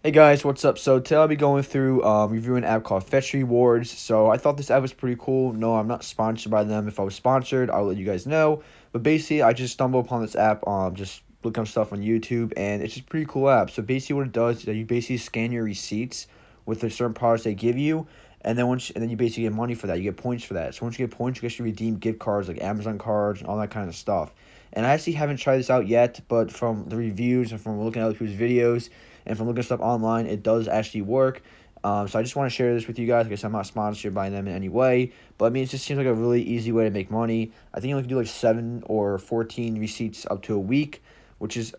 Hey guys, what's up? So today I'll be going through reviewing an app called Fetch Rewards. So I thought this app was pretty cool. No, I'm not sponsored by them. If I was sponsored, I'll let you guys know. But basically, I just stumbled upon this app, just looking up stuff on YouTube, and it's just a pretty cool app. So basically, what it does is that you basically scan your receipts with the certain products they give you, and then and then you basically get money for that. You get points for that. So once you get points, you get to redeem gift cards like Amazon cards and all that kind of stuff. And I actually haven't tried this out yet, but from the reviews and from looking at other people's videos and from looking at stuff online, it does actually work. So I just want to share this with you guys. Like I said, I'm not sponsored by them in any way, but I mean, it just seems like a really easy way to make money. I think you only can do like 7 or 14 receipts up to a week,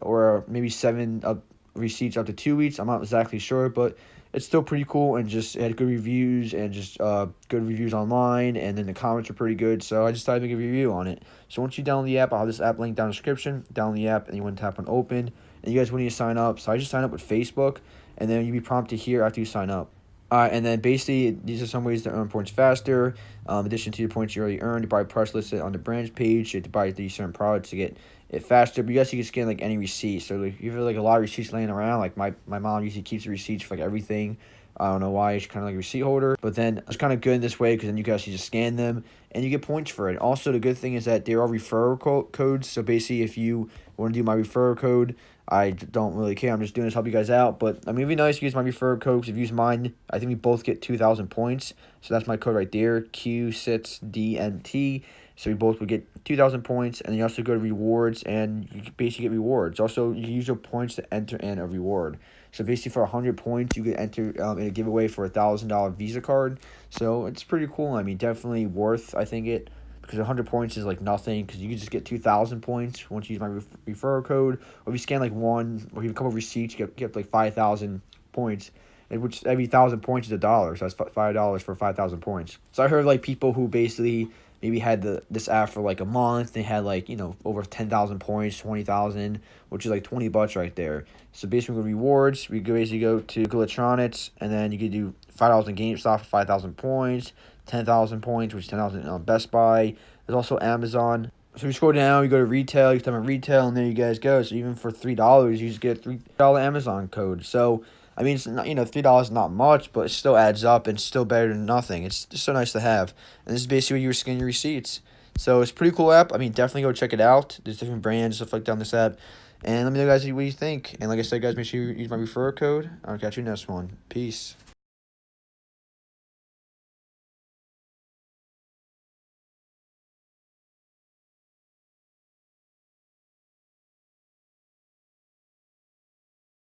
or maybe 7 receipts up to 2 weeks. I'm not exactly sure, but it's still pretty cool, and just it had good reviews and just good reviews online, and then the comments are pretty good. So I just decided to make a review on it. So once you download the app, I'll have this app link down in the description. Download the app, and you want to tap on open, and you guys will need to sign up. So I just signed up with Facebook, and then you'll be prompted here after you sign up. And then basically, these are some ways to earn points faster. In addition to your points you already earned, you buy price listed on the branch page. You have to buy these certain products to get it faster. But you guys can scan like any receipt. So like, if you have like a lot of receipts laying around, like my mom usually keeps the receipts for like everything. I don't know why. She's kind of like a receipt holder. But then it's kind of good in this way because then you guys can just scan them and you get points for it. Also, the good thing is that there are referral codes. So basically, if you want to do my referral code, I don't really care. I'm just doing this to help you guys out. But I mean, it'd be nice to use my referral code because if you use mine, I think we both get 2,000 points. So that's my code right there, Q6DNT. So we both would get 2,000 points, and then you also go to rewards, and you basically get rewards. Also, you use your points to enter in a reward. So basically, for 100 points, you get enter in a giveaway for a $1,000 Visa card. So it's pretty cool. I mean, definitely worth, I think, it. Because 100 points is like nothing, because you can just get 2,000 points once you use my referral code. Or if you scan like one, or you have a couple of receipts, you get like 5,000 points. And which every 1,000 points is $1. So that's $5 for 5,000 points. So I heard like people who basically maybe had this app for like a month. They had like, over 10,000 points, 20,000, which is like 20 bucks right there. So basically with rewards, we basically go to electronics, and then you can do $5 in GameStop for 5,000 points, 10,000 points, which is 10,000 on Best Buy. There's also Amazon. So we scroll down, you go to retail, you type in retail, and there you guys go. So even for $3, you just get a $3 Amazon code. So I mean, it's not, $3 is not much, but it still adds up and still better than nothing. It's just so nice to have. And this is basically where you scan your receipts. So it's a pretty cool app. I mean, definitely go check it out. There's different brands, stuff like that on this app. And let me know, guys, what you think. And like I said, guys, make sure you use my referral code. I'll catch you next one. Peace.